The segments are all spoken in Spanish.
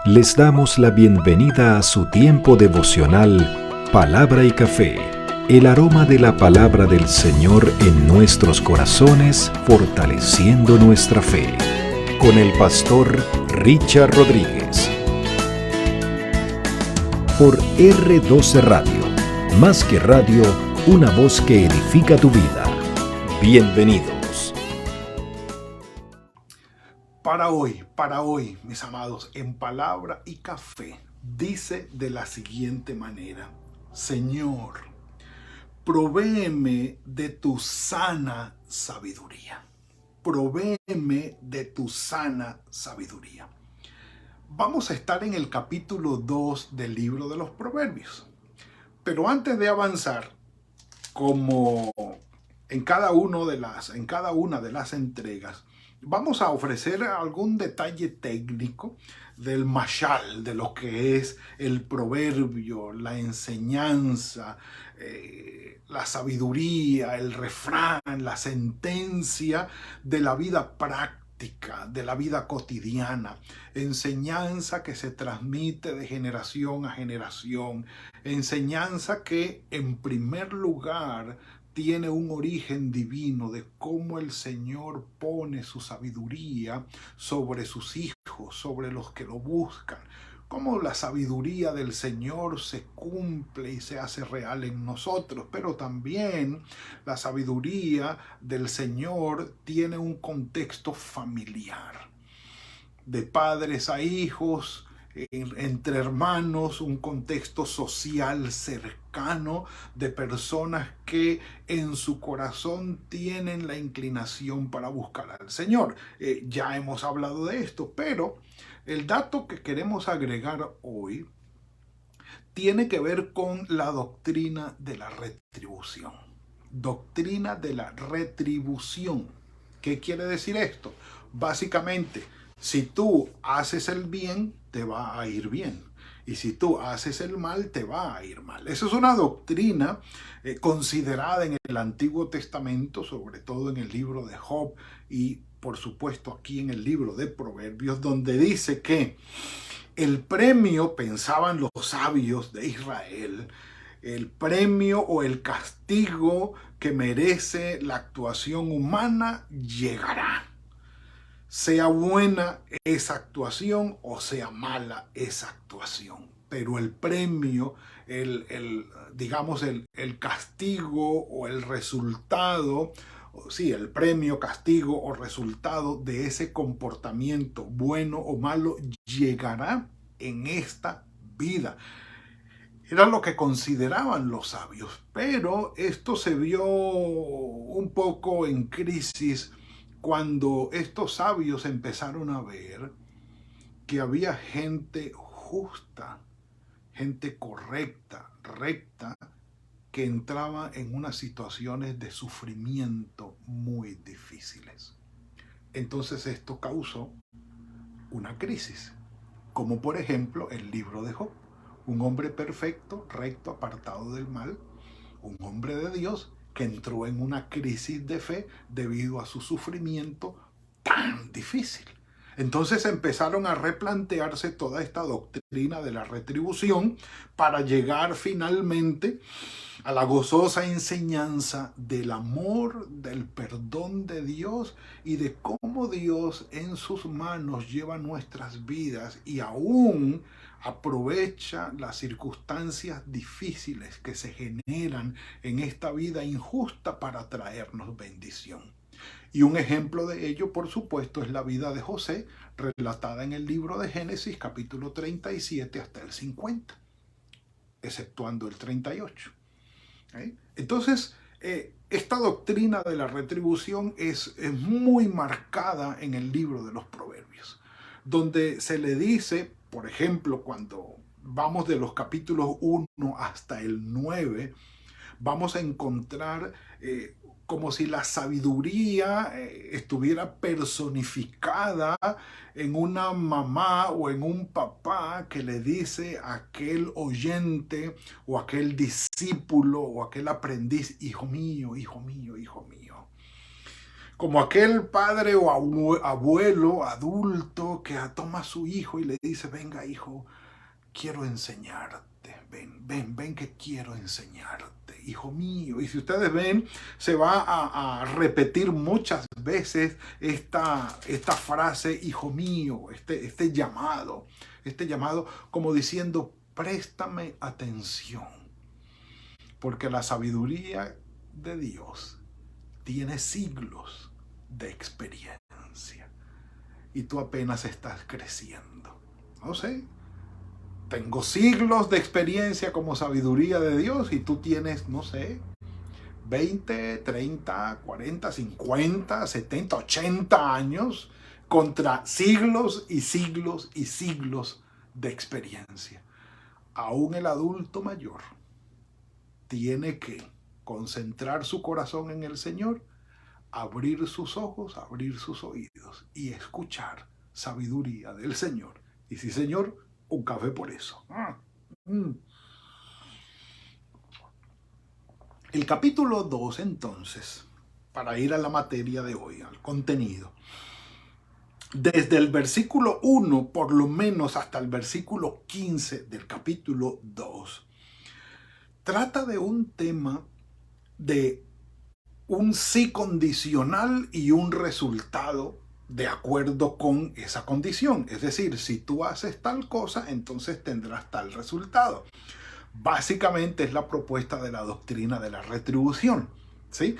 Les damos la bienvenida a su tiempo devocional Palabra y Café, el aroma de la palabra del Señor en nuestros corazones, fortaleciendo nuestra fe. Con el pastor Richard Rodríguez. Por R12 Radio, más que radio, una voz que edifica tu vida. Bienvenidos. Para hoy, mis amados, en Palabra y Café, dice de la siguiente manera: Señor, provéeme de tu sana sabiduría. Provéeme de tu sana sabiduría. Vamos a estar en el capítulo 2 del libro de los Proverbios. Pero antes de avanzar, como en cada una de las entregas, vamos a ofrecer algún detalle técnico del mashal, de lo que es el proverbio, la enseñanza, la sabiduría, el refrán, la sentencia de la vida práctica, de la vida cotidiana, enseñanza que se transmite de generación a generación, enseñanza que en primer lugar tiene un origen divino de cómo el Señor pone su sabiduría sobre sus hijos, sobre los que lo buscan. Cómo la sabiduría del Señor se cumple y se hace real en nosotros, pero también la sabiduría del Señor tiene un contexto familiar, de padres a hijos, entre hermanos, un contexto social cercano de personas que en su corazón tienen la inclinación para buscar al Señor. Ya hemos hablado de esto, pero el dato que queremos agregar hoy tiene que ver con la doctrina de la retribución. Doctrina de la retribución. ¿Qué quiere decir esto? Básicamente, si tú haces el bien, te va a ir bien. Y si tú haces el mal, te va a ir mal. Esa es una doctrina considerada en el Antiguo Testamento, sobre todo en el libro de Job y por supuesto aquí en el libro de Proverbios, donde dice que el premio, pensaban los sabios de Israel, el premio o el castigo que merece la actuación humana llegará. Sea buena esa actuación o sea mala esa actuación. Pero el premio, digamos el castigo o el resultado, el premio, castigo o resultado de ese comportamiento, bueno o malo, llegará en esta vida. Era lo que consideraban los sabios, pero esto se vio un poco en crisis cuando estos sabios empezaron a ver que había gente justa, gente correcta, recta, que entraba en unas situaciones de sufrimiento muy difíciles. Entonces esto causó una crisis, como por ejemplo el libro de Job. Un hombre perfecto, recto, apartado del mal, un hombre de Dios que entró en una crisis de fe debido a su sufrimiento tan difícil. Entonces empezaron a replantearse toda esta doctrina de la retribución para llegar finalmente a la gozosa enseñanza del amor, del perdón de Dios y de cómo Dios en sus manos lleva nuestras vidas y aún aprovecha las circunstancias difíciles que se generan en esta vida injusta para traernos bendición. Y un ejemplo de ello, por supuesto, es la vida de José, relatada en el libro de Génesis, capítulo 37 hasta el 50, exceptuando el 38. Entonces, esta doctrina de la retribución es muy marcada en el libro de los Proverbios, donde se le dice, por ejemplo, cuando vamos de los capítulos 1 hasta el 9, vamos a encontrar como si la sabiduría estuviera personificada en una mamá o en un papá que le dice a aquel oyente o aquel discípulo o aquel aprendiz: hijo mío, hijo mío, hijo mío. Como aquel padre o abuelo adulto que toma a su hijo y le dice, venga hijo, quiero enseñarte, ven que quiero enseñarte, hijo mío. Y si ustedes ven, se va a repetir muchas veces esta frase, hijo mío, este llamado como diciendo, préstame atención, porque la sabiduría de Dios tiene siglos de experiencia y tú apenas estás creciendo. No sé, tengo siglos de experiencia como sabiduría de Dios y tú tienes, no sé, 20, 30, 40, 50, 70, 80 años contra siglos y siglos y siglos de experiencia. Aún el adulto mayor tiene que concentrar su corazón en el Señor, abrir sus ojos, abrir sus oídos y escuchar sabiduría del Señor. Y sí, Señor, un café por eso. El capítulo 2, entonces, para ir a la materia de hoy, al contenido, desde el versículo 1, por lo menos hasta el versículo 15 del capítulo 2, trata de un tema de un sí condicional y un resultado de acuerdo con esa condición. Es decir, si tú haces tal cosa, entonces tendrás tal resultado. Básicamente es la propuesta de la doctrina de la retribución, ¿sí?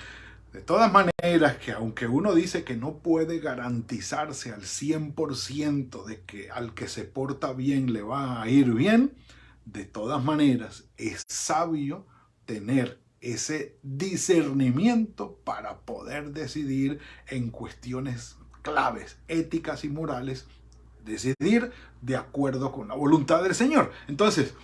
De todas maneras, que aunque uno dice que no puede garantizarse al 100% de que al que se porta bien le va a ir bien, de todas maneras es sabio tener ese discernimiento para poder decidir en cuestiones claves, éticas y morales, decidir de acuerdo con la voluntad del Señor. Entonces,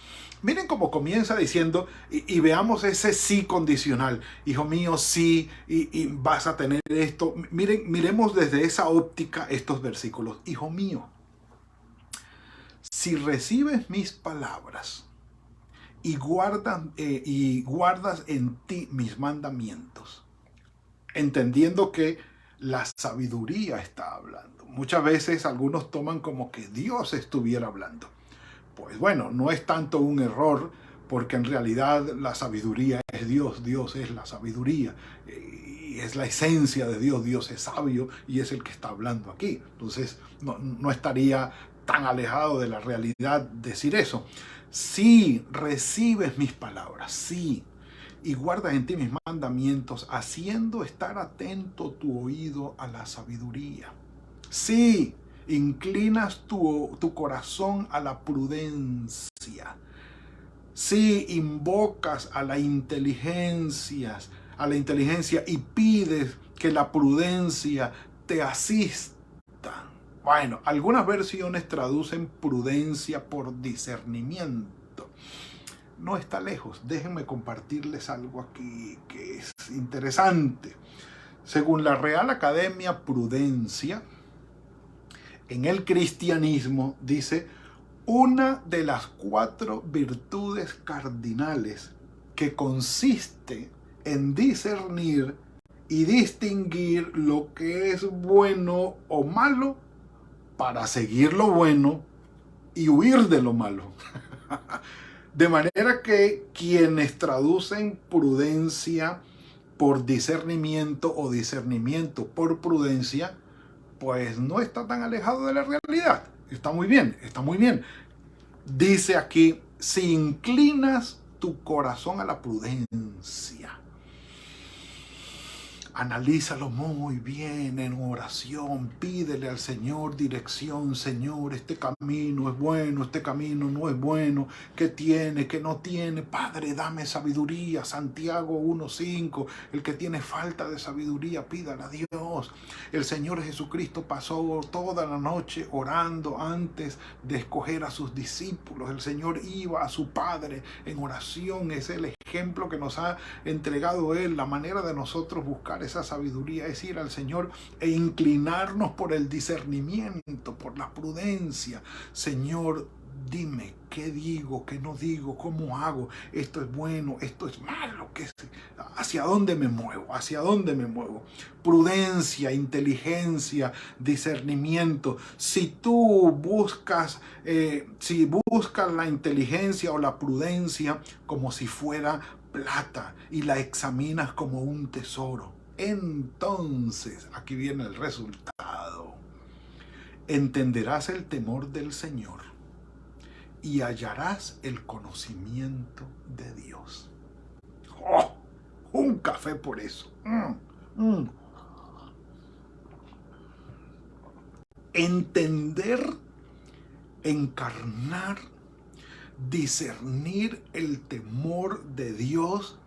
miren cómo comienza diciendo, y veamos ese sí condicional. Hijo mío, sí, y vas a tener esto. Miremos desde esa óptica estos versículos. Hijo mío, si recibes mis palabras y guardas en ti mis mandamientos, entendiendo que la sabiduría está hablando. Muchas veces algunos toman como que Dios estuviera hablando. Pues bueno, no es tanto un error, porque en realidad la sabiduría es Dios, Dios es la sabiduría, y es la esencia de Dios, Dios es sabio y es el que está hablando aquí. Entonces no estaría tan alejado de la realidad decir eso. Si recibes mis palabras, sí, y guardas en ti mis mandamientos, haciendo estar atento tu oído a la sabiduría. Sí, inclinas tu corazón a la prudencia. Si invocas a la inteligencia y pides que la prudencia te asista. Bueno, algunas versiones traducen prudencia por discernimiento. No está lejos. Déjenme compartirles algo aquí que es interesante. Según la Real Academia Prudencia, en el cristianismo dice, una de las 4 virtudes cardinales que consiste en discernir y distinguir lo que es bueno o malo para seguir lo bueno y huir de lo malo. De manera que quienes traducen prudencia por discernimiento o discernimiento por prudencia, pues no está tan alejado de la realidad. Está muy bien, está muy bien. Dice aquí, si inclinas tu corazón a la prudencia, analízalo muy bien en oración, pídele al Señor dirección. Señor, este camino es bueno, este camino no es bueno, ¿qué tiene, qué no tiene? Padre, dame sabiduría. Santiago 1:5, el que tiene falta de sabiduría, pídala a Dios. El Señor Jesucristo pasó toda la noche orando antes de escoger a sus discípulos. El Señor iba a su Padre en oración. Es el ejemplo que nos ha entregado Él. La manera de nosotros buscar esa sabiduría es ir al Señor e inclinarnos por el discernimiento, por la prudencia. Señor, dime qué digo, qué no digo, cómo hago, esto es bueno, esto es malo. ¿Hacia dónde me muevo? ¿Hacia dónde me muevo? Prudencia, inteligencia, discernimiento. Si tú buscas, la inteligencia o la prudencia como si fuera plata y la examinas como un tesoro, entonces aquí viene el resultado. Entenderás el temor del Señor y hallarás el conocimiento de Dios. ¡Oh! Un café por eso. Entender, encarnar, discernir el temor de Dios.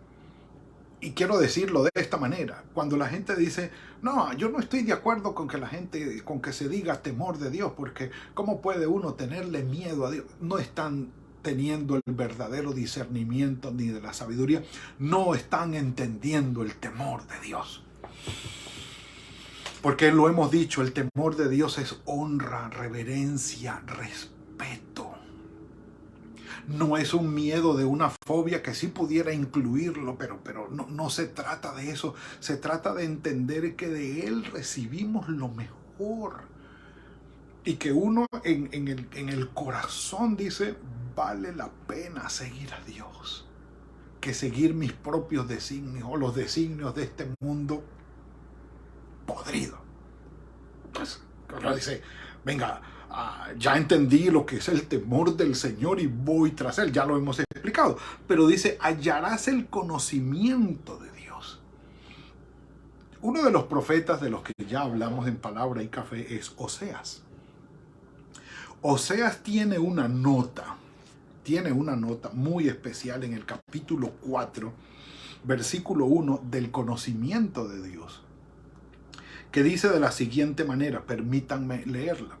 Y quiero decirlo de esta manera: cuando la gente dice, no, yo no estoy de acuerdo con que se diga temor de Dios, porque ¿cómo puede uno tenerle miedo a Dios? No están teniendo el verdadero discernimiento ni de la sabiduría, no están entendiendo el temor de Dios. Porque lo hemos dicho, el temor de Dios es honra, reverencia, respeto. No es un miedo de una fobia que sí pudiera incluirlo, pero no se trata de eso. Se trata de entender que de Él recibimos lo mejor. Y que uno en el corazón dice, vale la pena seguir a Dios que seguir mis propios designios o los designios de este mundo podrido. Pues ahora dice, venga, ya entendí lo que es el temor del Señor y voy tras Él. Ya lo hemos explicado. Pero dice, hallarás el conocimiento de Dios. Uno de los profetas de los que ya hablamos en Palabra y Café es Oseas. Oseas tiene una nota muy especial en el capítulo 4, versículo 1 del conocimiento de Dios, que dice de la siguiente manera, permítanme leerla.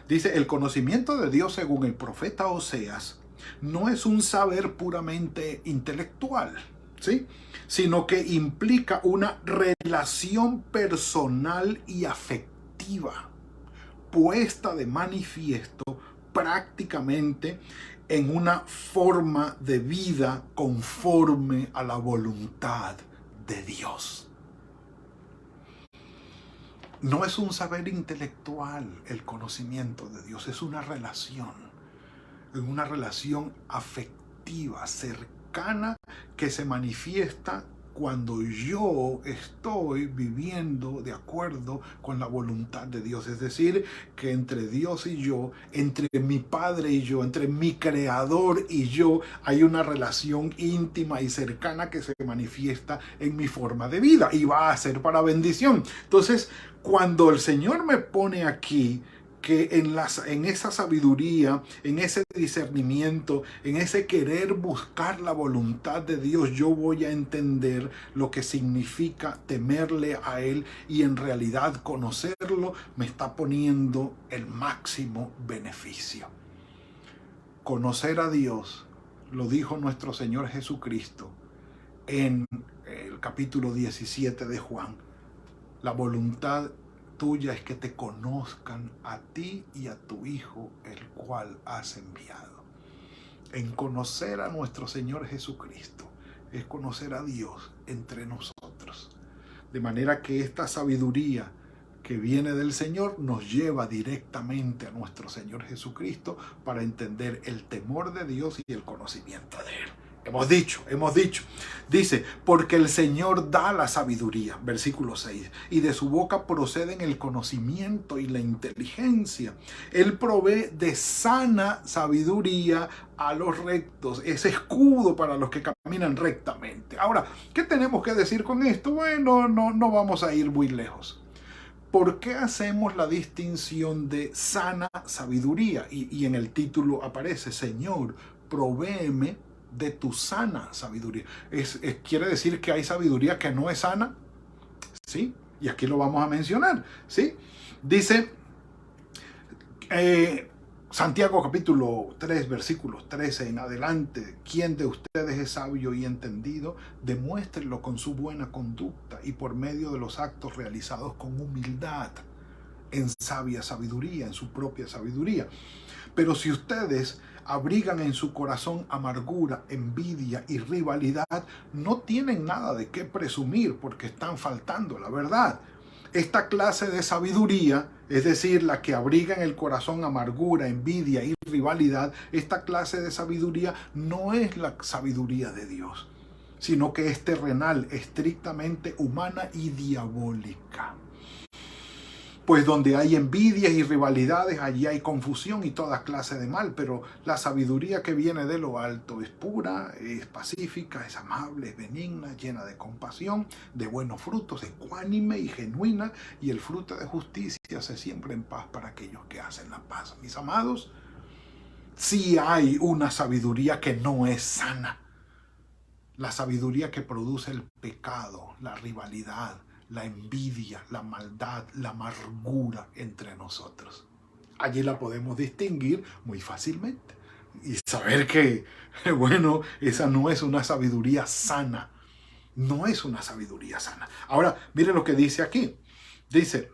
Dice, el conocimiento de Dios según el profeta Oseas no es un saber puramente intelectual, ¿sí?, sino que implica una relación personal y afectiva, puesta de manifiesto prácticamente en una forma de vida conforme a la voluntad de Dios. No es un saber intelectual el conocimiento de Dios, es una relación afectiva, cercana, que se manifiesta cuando yo estoy viviendo de acuerdo con la voluntad de Dios. Es decir, que entre Dios y yo, entre mi Padre y yo, entre mi Creador y yo, hay una relación íntima y cercana que se manifiesta en mi forma de vida y va a ser para bendición. Entonces, cuando el Señor me pone aquí, que en esa sabiduría, en ese discernimiento, en ese querer buscar la voluntad de Dios, yo voy a entender lo que significa temerle a Él y en realidad conocerlo me está poniendo el máximo beneficio. Conocer a Dios, lo dijo nuestro Señor Jesucristo en el capítulo 17 de Juan, la voluntad tuya es que te conozcan a ti y a tu Hijo, el cual has enviado. En conocer a nuestro Señor Jesucristo es conocer a Dios entre nosotros. De manera que esta sabiduría que viene del Señor nos lleva directamente a nuestro Señor Jesucristo para entender el temor de Dios y el conocimiento de Él. Hemos dicho. Dice, porque el Señor da la sabiduría, versículo 6, y de su boca proceden el conocimiento y la inteligencia. Él provee de sana sabiduría a los rectos, es escudo para los que caminan rectamente. Ahora, ¿qué tenemos que decir con esto? Bueno, no vamos a ir muy lejos. ¿Por qué hacemos la distinción de sana sabiduría? Y en el título aparece, Señor, provéeme de tu sana sabiduría. ¿Quiere decir que hay sabiduría que no es sana? Sí, y aquí lo vamos a mencionar, ¿sí? Dice Santiago capítulo 3, versículos 13 en adelante, ¿quién de ustedes es sabio y entendido? Demuéstrenlo con su buena conducta y por medio de los actos realizados con humildad, en sabia sabiduría, en su propia sabiduría. Pero si ustedes abrigan en su corazón amargura, envidia y rivalidad, no tienen nada de qué presumir porque están faltando la verdad. Esta clase de sabiduría, es decir, la que abriga en el corazón amargura, envidia y rivalidad, esta clase de sabiduría no es la sabiduría de Dios, sino que es terrenal, estrictamente humana y diabólica. Pues donde hay envidias y rivalidades, allí hay confusión y toda clase de mal, pero la sabiduría que viene de lo alto es pura, es pacífica, es amable, es benigna, llena de compasión, de buenos frutos, ecuánime y genuina, y el fruto de justicia se siembra en paz para aquellos que hacen la paz. Mis amados, sí hay una sabiduría que no es sana. La sabiduría que produce el pecado, la rivalidad, la envidia, la maldad, la amargura entre nosotros. Allí la podemos distinguir muy fácilmente y saber que, bueno, esa no es una sabiduría sana. No es una sabiduría sana. Ahora, mire lo que dice aquí. Dice: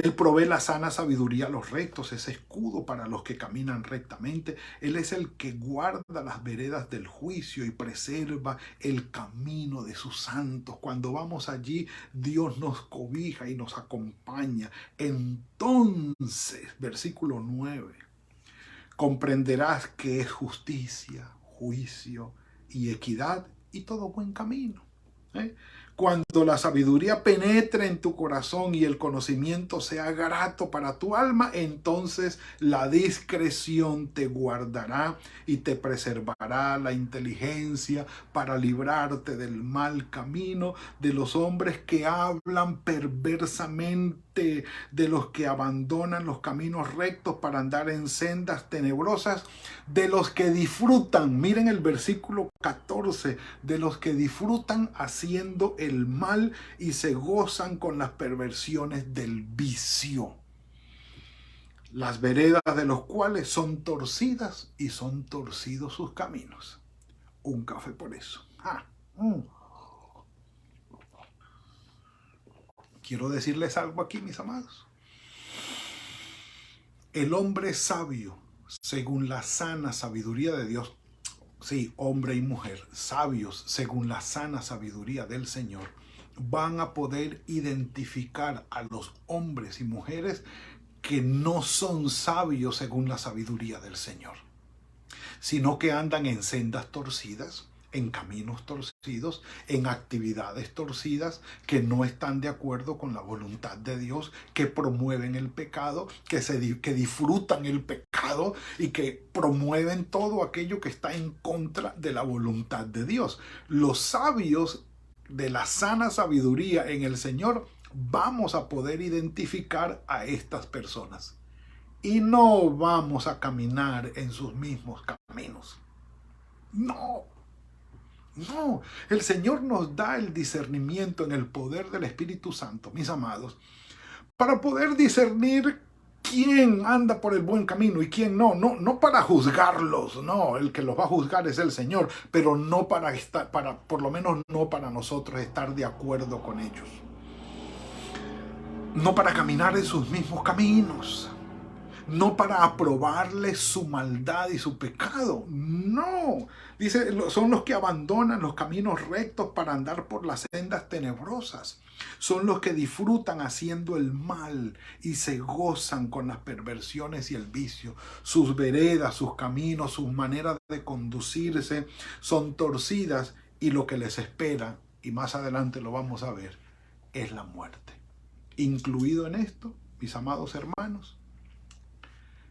Él provee la sana sabiduría a los rectos, es escudo para los que caminan rectamente. Él es el que guarda las veredas del juicio y preserva el camino de sus santos. Cuando vamos allí, Dios nos cobija y nos acompaña. Entonces, versículo 9, comprenderás que es justicia, juicio y equidad y todo buen camino. Cuando la sabiduría penetre en tu corazón y el conocimiento sea grato para tu alma, entonces la discreción te guardará y te preservará la inteligencia para librarte del mal camino, de los hombres que hablan perversamente, de los que abandonan los caminos rectos para andar en sendas tenebrosas, de los que disfrutan, miren el versículo 14, de los que disfrutan haciendo el mal y se gozan con las perversiones del vicio, las veredas de los cuales son torcidas y son torcidos sus caminos. Un café por eso. Quiero decirles algo aquí, mis amados. El hombre sabio, según la sana sabiduría de Dios, sí, hombre y mujer, sabios según la sana sabiduría del Señor, van a poder identificar a los hombres y mujeres que no son sabios según la sabiduría del Señor, sino que andan en sendas torcidas, en caminos torcidos, en actividades torcidas, que no están de acuerdo con la voluntad de Dios, que promueven el pecado, que disfrutan el pecado y que promueven todo aquello que está en contra de la voluntad de Dios. Los sabios de la sana sabiduría en el Señor vamos a poder identificar a estas personas y no vamos a caminar en sus mismos caminos. No, el Señor nos da el discernimiento en el poder del Espíritu Santo, mis amados, para poder discernir quién anda por el buen camino y quién no para juzgarlos, no, el que los va a juzgar es el Señor, pero no por lo menos no para nosotros estar de acuerdo con ellos, no para caminar en sus mismos caminos, no para aprobarles su maldad y su pecado, no. Dice, son los que abandonan los caminos rectos para andar por las sendas tenebrosas. Son los que disfrutan haciendo el mal y se gozan con las perversiones y el vicio. Sus veredas, sus caminos, sus maneras de conducirse son torcidas y lo que les espera, y más adelante lo vamos a ver, es la muerte. Incluido en esto, mis amados hermanos,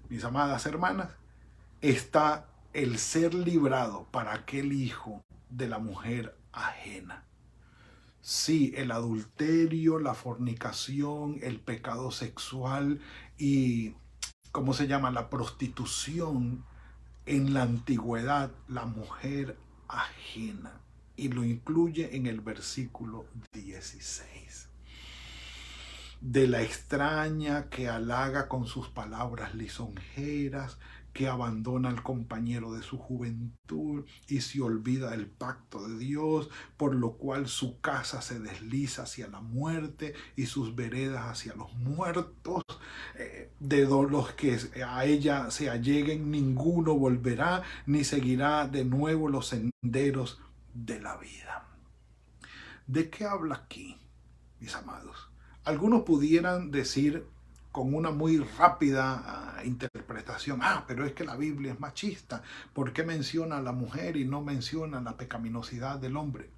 mis amadas hermanas, está el ser librado para aquel hijo de la mujer ajena. Sí, el adulterio, la fornicación, el pecado sexual y, ¿cómo se llama?, la prostitución en la antigüedad, la mujer ajena. Y lo incluye en el versículo 16. de la extraña que halaga con sus palabras lisonjeras, que abandona al compañero de su juventud y se olvida del pacto de Dios, por lo cual su casa se desliza hacia la muerte y sus veredas hacia los muertos. De los que a ella se alleguen, ninguno volverá ni seguirá de nuevo los senderos de la vida. ¿De qué habla aquí, mis amados? Algunos pudieran decir con una muy rápida interpretación, pero es que la Biblia es machista, ¿por qué menciona a la mujer y no menciona la pecaminosidad del hombre?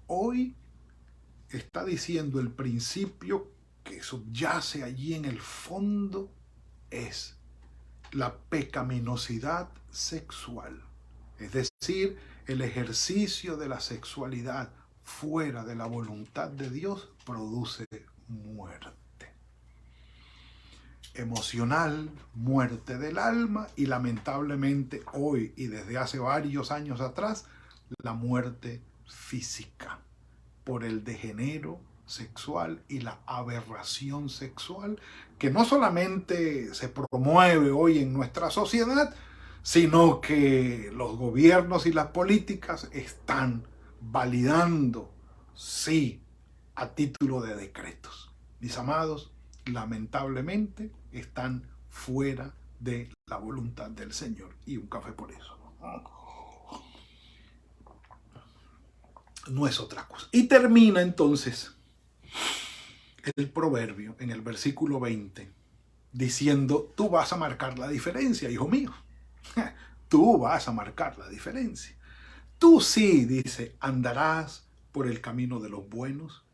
Hoy está diciendo el principio que subyace allí en el fondo es la pecaminosidad sexual, es decir, el ejercicio de la sexualidad fuera de la voluntad de Dios produce muerte emocional, muerte del alma y lamentablemente hoy y desde hace varios años atrás, la muerte física por el degenero sexual y la aberración sexual que no solamente se promueve hoy en nuestra sociedad, sino que los gobiernos y las políticas están validando, sí, a título de decretos. Mis amados, lamentablemente están fuera de la voluntad del Señor. Y un café por eso. No es otra cosa. Y termina entonces el proverbio en el versículo 20 diciendo, tú vas a marcar la diferencia, hijo mío. Tú vas a marcar la diferencia. Tú sí, dice, andarás por el camino de los buenos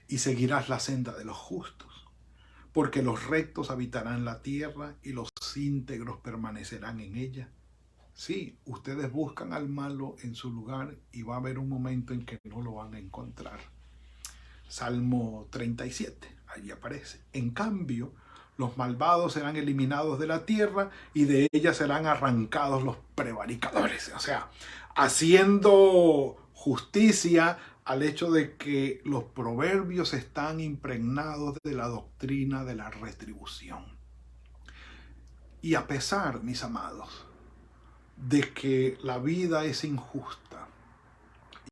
y seguirás la senda de los justos, porque los rectos habitarán la tierra y los íntegros permanecerán en ella. Sí, ustedes buscan al malo en su lugar y va a haber un momento en que no lo van a encontrar. Salmo 37, allí aparece. En cambio, los malvados serán eliminados de la tierra y de ella serán arrancados los prevaricadores. O sea, haciendo justicia al hecho de que los proverbios están impregnados de la doctrina de la retribución. Y a pesar, mis amados, de que la vida es injusta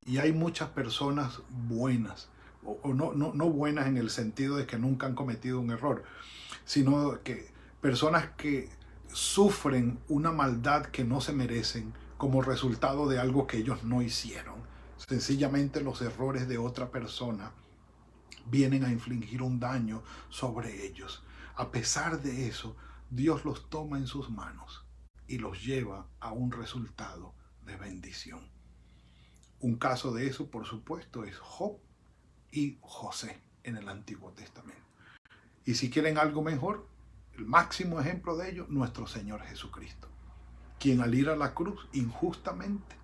y hay muchas personas buenas, o no buenas en el sentido de que nunca han cometido un error, sino que personas que sufren una maldad que no se merecen como resultado de algo que ellos no hicieron. Sencillamente los errores de otra persona vienen a infligir un daño sobre ellos. A pesar de eso, Dios los toma en sus manos y los lleva a un resultado de bendición. Un caso de eso, por supuesto, es Job y José en el Antiguo Testamento. Y si quieren algo mejor, el máximo ejemplo de ello, nuestro Señor Jesucristo, quien al ir a la cruz injustamente,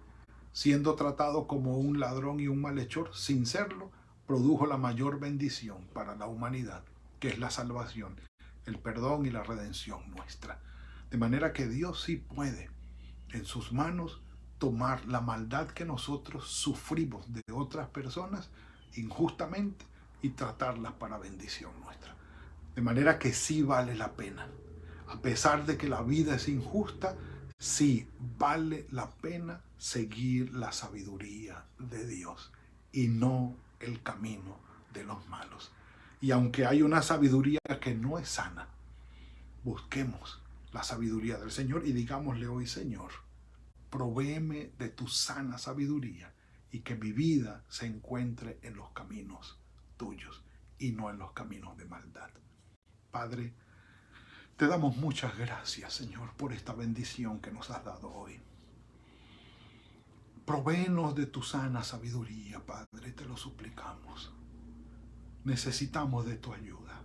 siendo tratado como un ladrón y un malhechor, sin serlo, produjo la mayor bendición para la humanidad, que es la salvación, el perdón y la redención nuestra. De manera que Dios sí puede, en sus manos, tomar la maldad que nosotros sufrimos de otras personas injustamente y tratarlas para bendición nuestra. De manera que sí vale la pena. A pesar de que la vida es injusta, sí vale la pena seguir la sabiduría de Dios y no el camino de los malos. Y aunque hay una sabiduría que no es sana, busquemos la sabiduría del Señor y digámosle hoy, Señor, provéeme de tu sana sabiduría y que mi vida se encuentre en los caminos tuyos y no en los caminos de maldad. Padre, te damos muchas gracias, Señor, por esta bendición que nos has dado hoy. Provéenos de tu sana sabiduría, Padre, te lo suplicamos. Necesitamos de tu ayuda.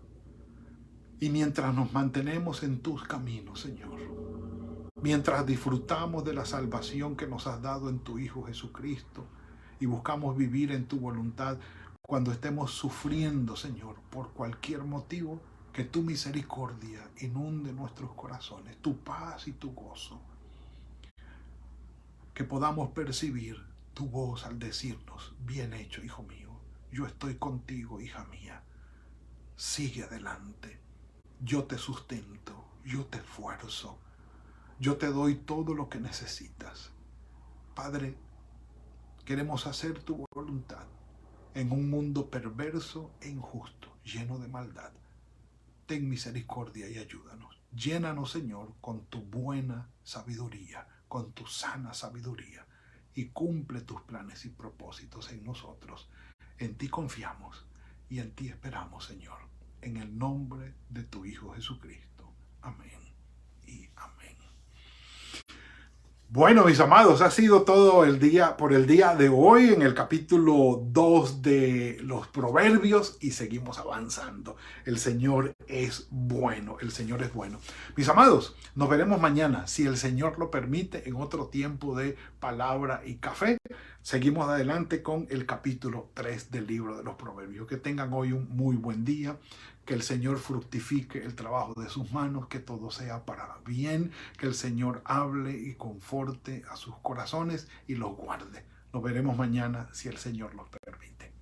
Y mientras nos mantenemos en tus caminos, Señor, mientras disfrutamos de la salvación que nos has dado en tu Hijo Jesucristo y buscamos vivir en tu voluntad, cuando estemos sufriendo, Señor, por cualquier motivo, que tu misericordia inunde nuestros corazones, tu paz y tu gozo. Que podamos percibir tu voz al decirnos, bien hecho, hijo mío, yo estoy contigo, hija mía. sigue adelante. Yo te sustento, yo te esfuerzo, yo te doy todo lo que necesitas. Padre, queremos hacer tu voluntad en un mundo perverso e injusto, lleno de maldad. Ten misericordia y ayúdanos. Llénanos, Señor, con tu buena sabiduría, con tu sana sabiduría, y cumple tus planes y propósitos en nosotros. En ti confiamos y en ti esperamos, Señor, en el nombre de tu Hijo Jesucristo. Amén y amén. Bueno, mis amados, ha sido todo el día por el día de hoy en el capítulo 2 de los Proverbios, y seguimos avanzando. El Señor es bueno, el Señor es bueno. Mis amados, nos veremos mañana, si el Señor lo permite, en otro tiempo de Palabra y Café. Seguimos adelante con el capítulo 3 del libro de los Proverbios. Que tengan hoy un muy buen día. Que el Señor fructifique el trabajo de sus manos, que todo sea para bien, que el Señor hable y conforte a sus corazones y los guarde. Nos veremos mañana si el Señor los permite.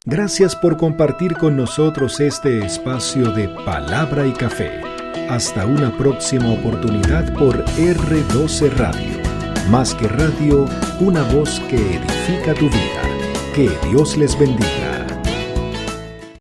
Gracias por compartir con nosotros este espacio de Palabra y Café. Hasta una próxima oportunidad por R12 Radio. Más que radio, una voz que edifica tu vida. Que Dios les bendiga.